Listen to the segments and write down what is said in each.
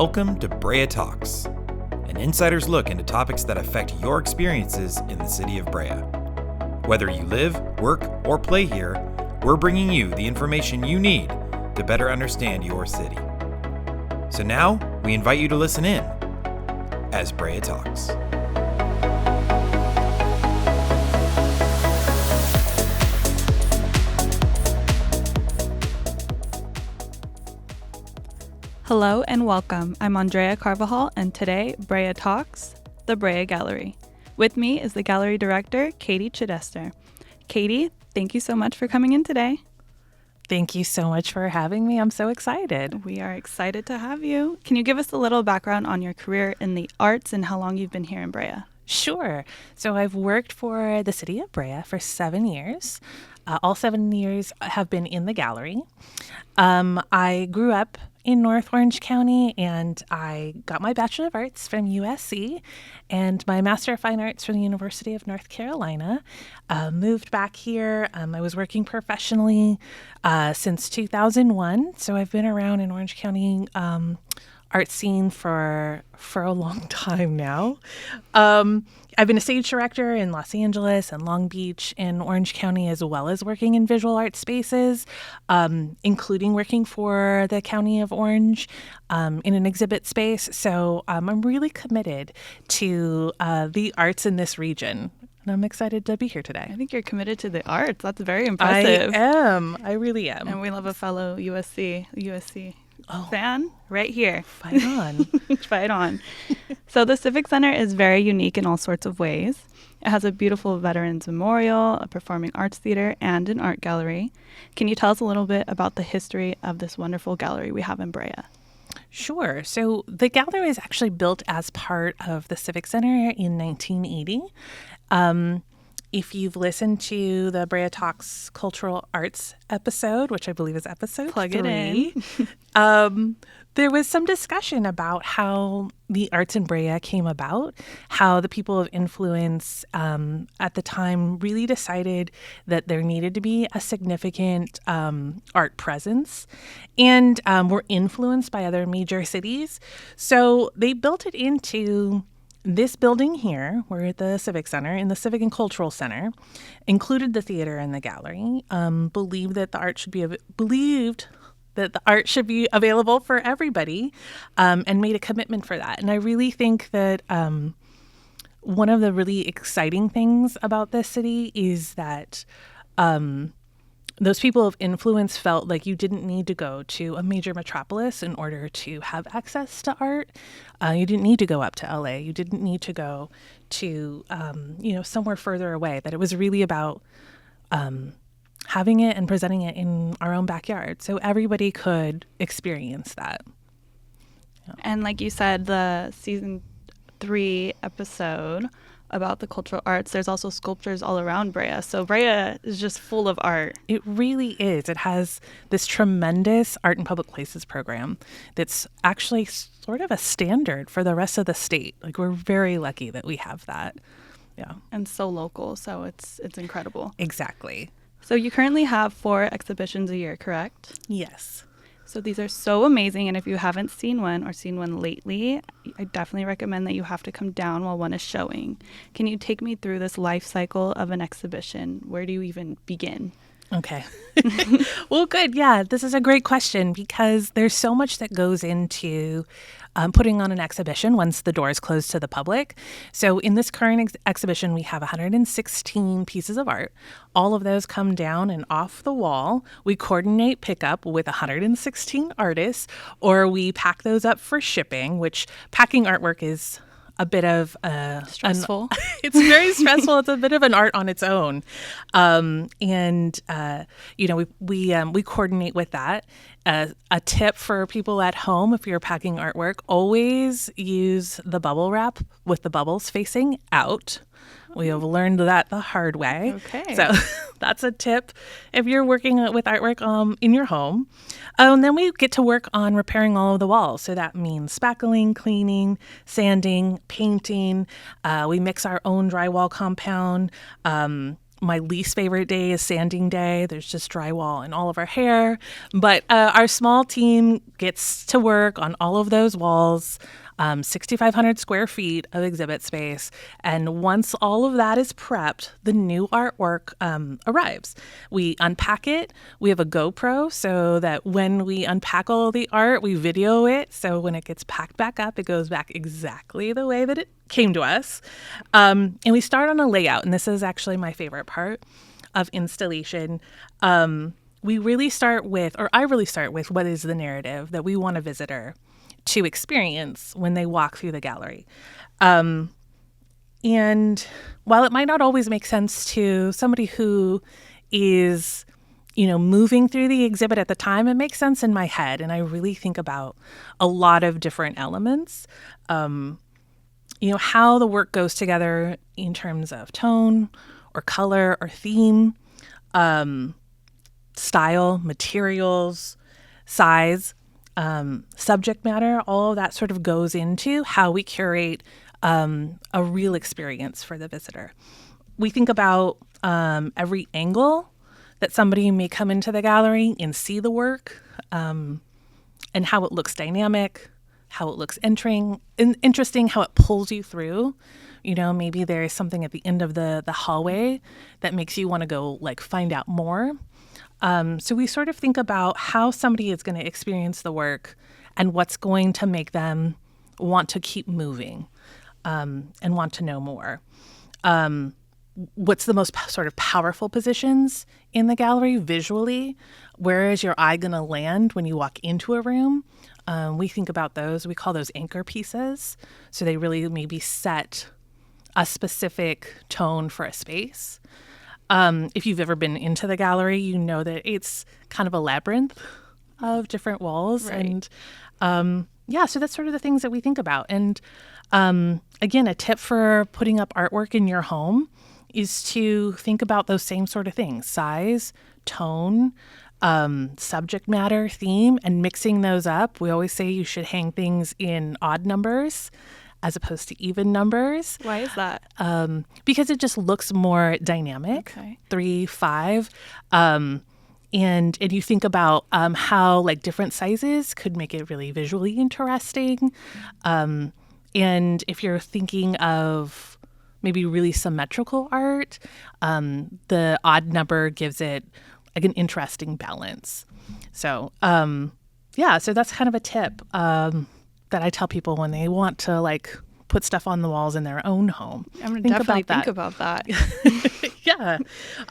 Welcome to Brea Talks, an insider's look into topics that affect your experiences in the city of Brea. Whether you live, work, or play here, we're bringing you the information you need to better understand your city. So now, we invite you to listen in as Brea Talks. Hello and welcome. I'm Andrea Carvajal, and today, Brea Talks, the Brea Gallery. With me is the gallery director, Katie Chidester. Katie, thank you so much for coming in today. Thank you so much for having me. I'm so excited. We are excited to have you. Can you give us a little background on your career in the arts and how long you've been here in Brea? Sure. So I've worked for the city of Brea for 7 years. All 7 years have been in the gallery. I grew up in North Orange County, and I got my Bachelor of Arts from USC and my Master of Fine Arts from the University of North Carolina. Moved back here. I was working professionally since 2001, so I've been around in Orange County art scene for a long time now. I've been a stage director in Los Angeles and Long Beach and Orange County, as well as working in visual art spaces, including working for the County of Orange in an exhibit space. So I'm really committed to the arts in this region. And I'm excited to be here today. I think you're committed to the arts. That's very impressive. I am. I really am. And we love a fellow USC fan right here. Fight on. Fight on. So the Civic Center is very unique in all sorts of ways. It has a beautiful Veterans Memorial, a performing arts theater, and an art gallery. Can you tell us a little bit about the history of this wonderful gallery we have in Brea? Sure. So the gallery was actually built as part of the Civic Center in 1980. If you've listened to the Brea Talks Cultural Arts episode, which I believe is episode Plug 3, it in. There was some discussion about how the arts in Brea came about, how the people of influence at the time really decided that there needed to be a significant art presence, and were influenced by other major cities. So they built it into this building here. We're at the Civic Center, in the Civic and Cultural Center, included the theater and the gallery, believed that the art should be available for everybody, and made a commitment for that. And I really think that one of the really exciting things about this city is that those people of influence felt like you didn't need to go to a major metropolis in order to have access to art. You didn't need to go up to LA. You didn't need to go to, somewhere further away. That it was really about having it and presenting it in our own backyard, so everybody could experience that. Yeah. And like you said, the season 3 episode about the cultural arts, there's also sculptures all around Brea. So Brea is just full of art. It really is. It has this tremendous art in public places program that's actually sort of a standard for the rest of the state. Like, we're very lucky that we have that. Yeah. And so local, so it's incredible. Exactly. So you currently have 4 exhibitions a year, correct? Yes. So these are so amazing, and if you haven't seen one or seen one lately, I definitely recommend that you have to come down while one is showing. Can you take me through this life cycle of an exhibition? Where do you even begin? Okay. Well, good. Yeah, this is a great question because there's so much that goes into putting on an exhibition once the doors close to the public. So in this current exhibition, we have 116 pieces of art. All of those come down and off the wall. We coordinate pickup with 116 artists, or we pack those up for shipping, which packing artwork is a bit of stressful. It's very stressful. It's a bit of an art on its own, we coordinate with that. A tip for people at home: if you're packing artwork, always use the bubble wrap with the bubbles facing out. We have learned that the hard way. Okay. So that's a tip if you're working with artwork in your home. And then we get to work on repairing all of the walls. So that means spackling, cleaning, sanding, painting. We mix our own drywall compound. My least favorite day is sanding day. There's just drywall in all of our hair. But our small team gets to work on all of those walls, 6,500 square feet of exhibit space. And once all of that is prepped, the new artwork arrives. We unpack it. We have a GoPro so that when we unpack all the art, we video it. So when it gets packed back up, it goes back exactly the way that it came to us. And we start on a layout. And this is actually my favorite part of installation. We really start with, or I really start with, what is the narrative that we want a visitor to experience when they walk through the gallery. And while it might not always make sense to somebody who is, moving through the exhibit at the time, it makes sense in my head. And I really think about a lot of different elements, how the work goes together in terms of tone or color or theme, style, materials, size, subject matter. All of that sort of goes into how we curate a real experience for the visitor. We think about every angle that somebody may come into the gallery and see the work, and how it looks dynamic, how it looks interesting, how it pulls you through. Maybe there's something at the end of the hallway that makes you want to go find out more. So we sort of think about how somebody is going to experience the work and what's going to make them want to keep moving, and want to know more. What's the most sort of powerful positions in the gallery visually? Where is your eye going to land when you walk into a room? We think about those. We call those anchor pieces. So they really maybe set a specific tone for a space. If you've ever been into the gallery, you know that it's kind of a labyrinth of different walls. Right. And so that's sort of the things that we think about. And again, a tip for putting up artwork in your home is to think about those same sort of things: size, tone, subject matter, theme, and mixing those up. We always say you should hang things in odd numbers as opposed to even numbers. Why is that? Because it just looks more dynamic. Okay. 3, 5. And you think about how different sizes could make it really visually interesting. And if you're thinking of maybe really symmetrical art, the odd number gives it an interesting balance. So, so that's kind of a tip that I tell people when they want to put stuff on the walls in their own home. I'm going to definitely think about that. Yeah.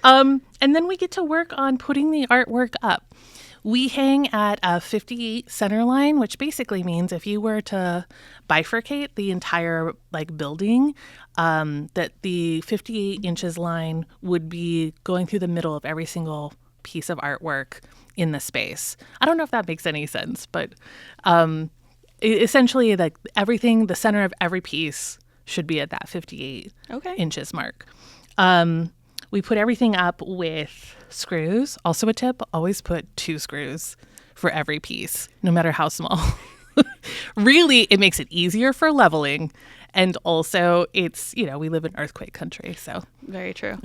And then we get to work on putting the artwork up. We hang at a 58 center line, which basically means if you were to bifurcate the entire building, that the 58 inches line would be going through the middle of every single piece of artwork in the space. I don't know if that makes any sense, but essentially everything, the center of every piece should be at that 58 inches mark. We put everything up with screws. Also a tip, always put 2 screws for every piece, no matter how small. Really, it makes it easier for leveling. And also it's, we live in earthquake country, so. Very true.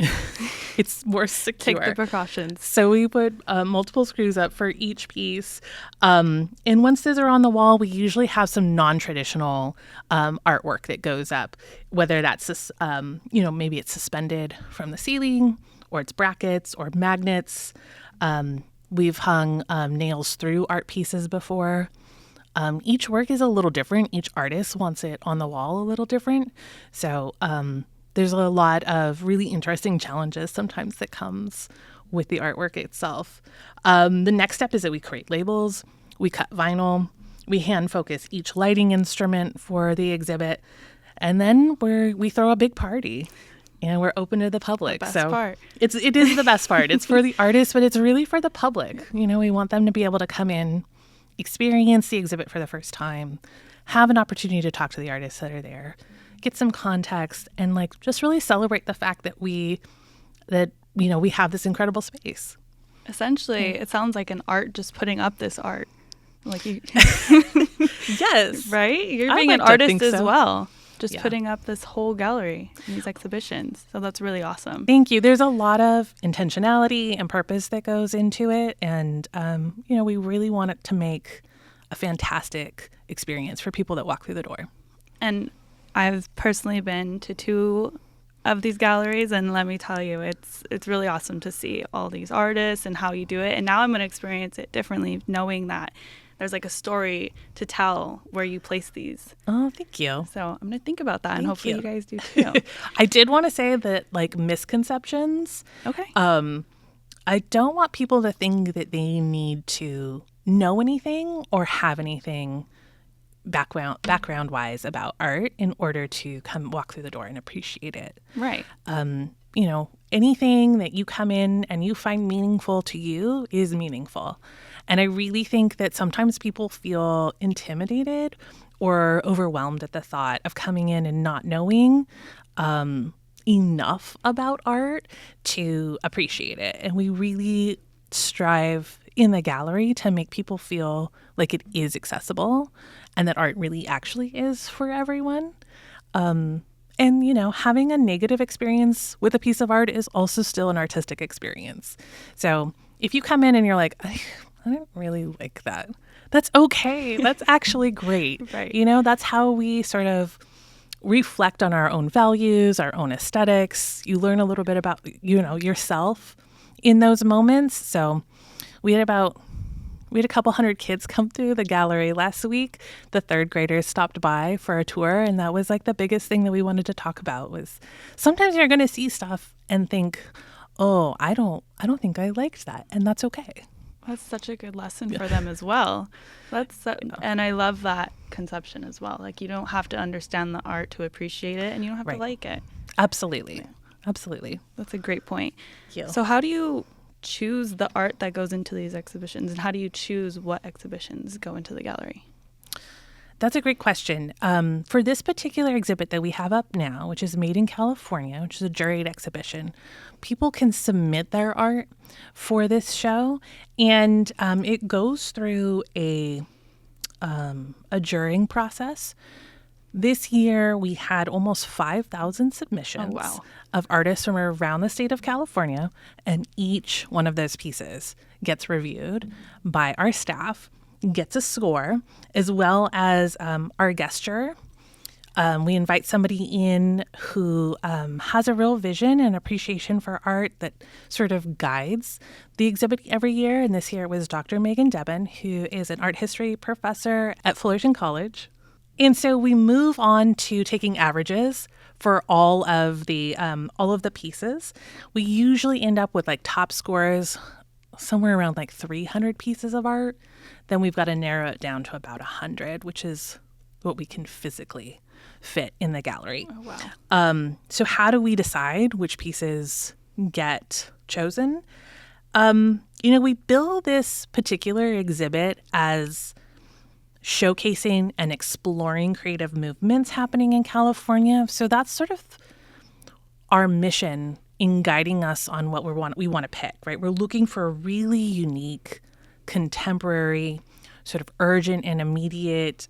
It's more secure. Take the precautions. So we put multiple screws up for each piece. And once those are on the wall, we usually have some non-traditional artwork that goes up, whether that's, maybe it's suspended from the ceiling, or it's brackets or magnets. We've hung nails through art pieces before. Each work is a little different. Each artist wants it on the wall a little different. So there's a lot of really interesting challenges sometimes that comes with the artwork itself. The next step is that we create labels. We cut vinyl. We hand focus each lighting instrument for the exhibit. And then we throw a big party. And we're open to the public. The best part. It is the best part. It's for the artists, but it's really for the public. We want them to be able to come in, experience the exhibit for the first time, have an opportunity to talk to the artists that are there, get some context, and just really celebrate the fact that we have this incredible space. Essentially, it sounds like an art just putting up this art. Yes. Right? You're being an artist as well. just putting up this whole gallery in these exhibitions. So that's really awesome. Thank you. There's a lot of intentionality and purpose that goes into it. And, we really want it to make a fantastic experience for people that walk through the door. And I've personally been to 2 of these galleries, and let me tell you, it's really awesome to see all these artists and how you do it. And now I'm going to experience it differently, knowing that there's like a story to tell where you place these. Oh, thank you. So I'm going to think about that, and hopefully you guys do too. I did want to say that, like, misconceptions. Okay. I don't want people to think that they need to know anything or have anything background wise about art in order to come walk through the door and appreciate it. Right. Anything that you come in and you find meaningful to you is meaningful. And I really think that sometimes people feel intimidated or overwhelmed at the thought of coming in and not knowing enough about art to appreciate it. And we really strive in the gallery to make people feel like it is accessible and that art really actually is for everyone. And, having a negative experience with a piece of art is also still an artistic experience. So if you come in and you're like, I don't really like that, that's okay. That's actually great. Right. That's how we sort of reflect on our own values, our own aesthetics. You learn a little bit about, yourself in those moments. So we had a couple hundred kids come through the gallery last week. The 3rd graders stopped by for a tour, and that was like the biggest thing that we wanted to talk about was sometimes you're going to see stuff and think, oh, I don't think I liked that, and that's okay. That's such a good lesson for them as well. And I love that conception as well. Like, you don't have to understand the art to appreciate it, and you don't have to like it. Absolutely. Yeah. Absolutely. That's a great point. Thank you. So how do you choose the art that goes into these exhibitions, and how do you choose what exhibitions go into the gallery? That's a great question. For this particular exhibit that we have up now, which is Made in California, which is a juried exhibition, people can submit their art for this show, and it goes through a jurying process. This year, we had almost 5,000 submissions of artists from around the state of California, and each one of those pieces gets reviewed by our staff, gets a score, as well as our guest juror. We invite somebody in who has a real vision and appreciation for art that sort of guides the exhibit every year. And this year it was Dr. Megan Debon, who is an art history professor at Fullerton College. And so we move on to taking averages for all of the pieces. We usually end up with like top scores somewhere around like 300 pieces of art. Then we've got to narrow it down to about 100, which is what we can physically fit in the gallery. Oh, wow. So how do we decide which pieces get chosen? We build this particular exhibit as showcasing and exploring creative movements happening in California. So that's sort of our mission in guiding us on what we want to pick, right? We're looking for really unique, contemporary, sort of urgent and immediate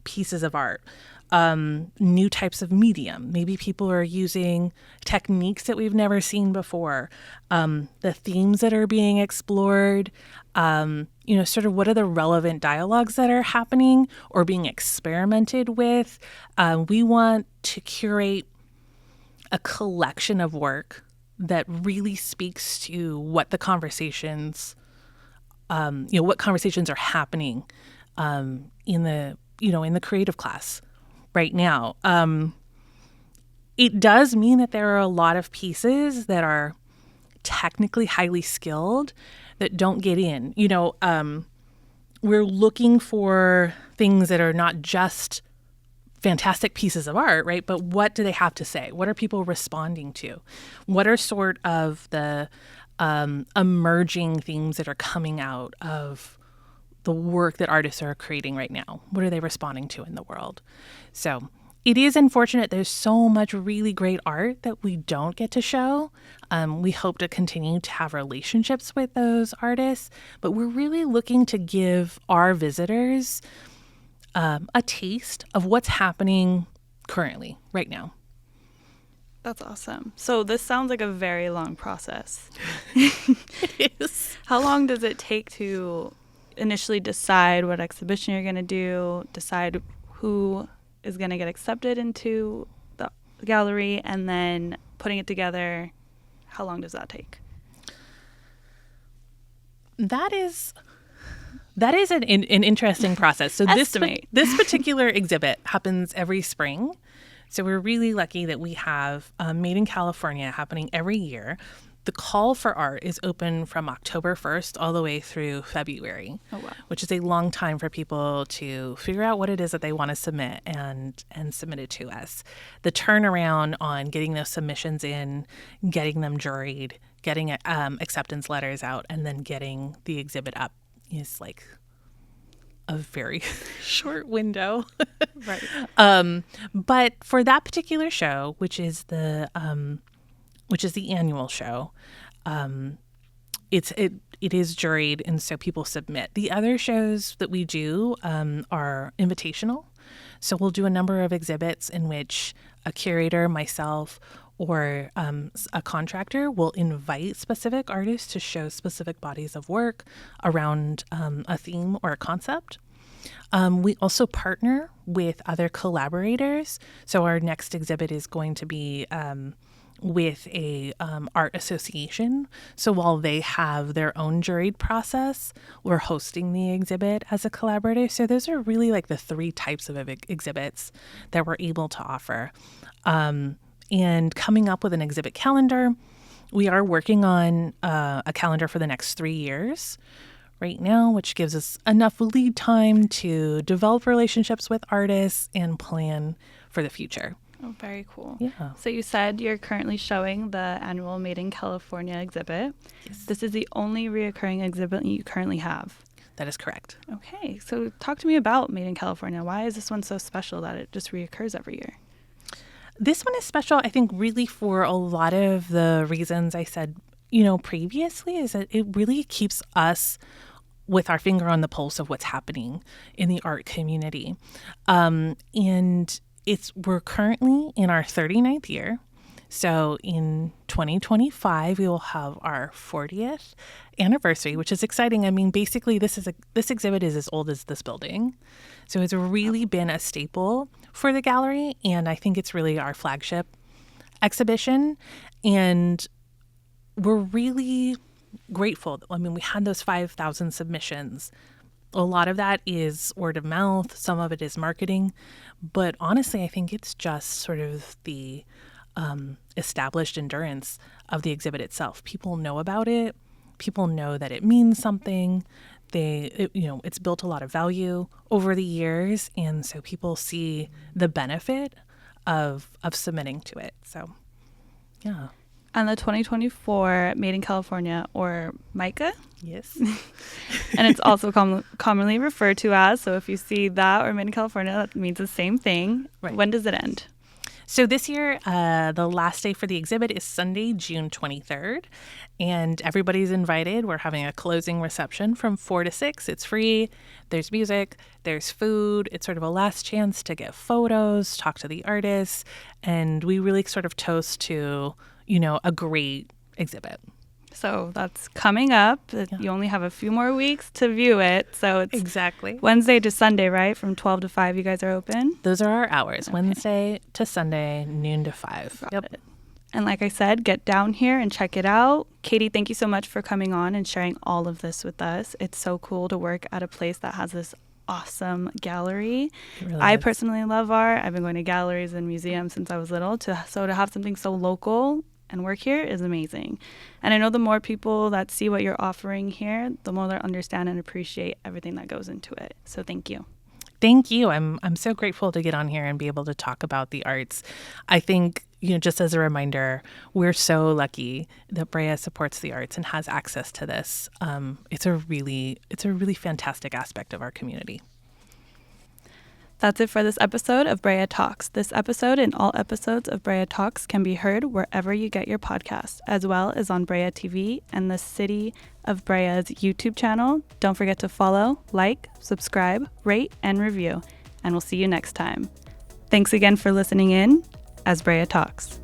pieces of art. New types of medium. Maybe people are using techniques that we've never seen before. The themes that are being explored, sort of what are the relevant dialogues that are happening or being experimented with. We want to curate a collection of work that really speaks to what the conversations, what conversations are happening in the creative class right now. It does mean that there are a lot of pieces that are technically highly skilled that don't get in. We're looking for things that are not just fantastic pieces of art, right? But what do they have to say? What are people responding to? What are sort of the emerging themes that are coming out of the work that artists are creating right now? What are they responding to in the world? So it is unfortunate there's so much really great art that we don't get to show. We hope to continue to have relationships with those artists, but we're really looking to give our visitors a taste of what's happening currently, right now. That's awesome. So this sounds like a very long process. It is. How long does it take to initially decide what exhibition you're going to do, decide who is going to get accepted into the gallery, and then putting it together? How long does that take? That is an interesting process. So Estimate. this particular exhibit happens every spring. So we're really lucky that we have Made in California happening every year. The call for art is open from October 1st all the way through February, which is a long time for people to figure out what it is that they want to submit and submit it to us. The turnaround on getting those submissions in, getting them juried, getting acceptance letters out, and then getting the exhibit up is like a very short window. Right. But for that particular show, which is the annual show, it is juried, and so people submit. The other shows that we do are invitational. So we'll do a number of exhibits in which a curator, myself, or a contractor will invite specific artists to show specific bodies of work around a theme or a concept. We also partner with other collaborators. So our next exhibit is going to be with a art association. So while they have their own juried process, we're hosting the exhibit as a collaborator. So those are really like the three types of exhibits that we're able to offer. And coming up with an exhibit calendar, we are working on a calendar for the next 3 years right now, which gives us enough lead time to develop relationships with artists and plan for the future. Oh, very cool. Yeah. So you said you're currently showing the annual Made in California exhibit. Yes. This is the only reoccurring exhibit you currently have. That is correct. Okay, so talk to me about Made in California. Why is this one so special that it just reoccurs every year? This one is special, I think, really for a lot of the reasons I said, previously, is that it really keeps us with our finger on the pulse of what's happening in the art community. And we're currently in our 39th year. So in 2025, we will have our 40th anniversary, which is exciting. I mean, basically, this exhibit is as old as this building. So it's really been a staple for the gallery, and I think it's really our flagship exhibition. And we're really grateful. I mean, we had those 5,000 submissions. A lot of that is word of mouth. Some of it is marketing. But honestly, I think it's just sort of the established endurance of the exhibit itself. People know about it. People know that it means something. It's built a lot of value over the years, and so people see the benefit of submitting to it. So, yeah. And the 2024 Made in California, or MICA, Yes. and it's also commonly referred to as. So if you see that or Made in California, that means the same thing. Right. When does it end? So this year, the last day for the exhibit is Sunday, June 23rd, and everybody's invited. We're having a closing reception from 4 to 6. It's free. There's music. There's food. It's sort of a last chance to get photos, talk to the artists, and we really sort of toast to, a great exhibit. So that's coming up. Yeah. You only have a few more weeks to view it. So it's Exactly. Wednesday to Sunday, right? From 12 to 5, you guys are open? Those are our hours, Okay. Wednesday to Sunday, noon to 5. Got it. And like I said, get down here and check it out. Katie, thank you so much for coming on and sharing all of this with us. It's so cool to work at a place that has this awesome gallery. It really I is. personally love art. I've been going to galleries and museums since I was little. So to have something so local and work here is amazing. And I know the more people that see what you're offering here, the more they'll understand and appreciate everything that goes into it. So thank you. Thank you. I'm so grateful to get on here and be able to talk about the arts. I think, just as a reminder, we're so lucky that Brea supports the arts and has access to this. It's a really fantastic aspect of our community. That's it for this episode of Brea Talks. This episode and all episodes of Brea Talks can be heard wherever you get your podcasts, as well as on Brea TV and the City of Brea's YouTube channel. Don't forget to follow, like, subscribe, rate, and review. And we'll see you next time. Thanks again for listening in as Brea Talks.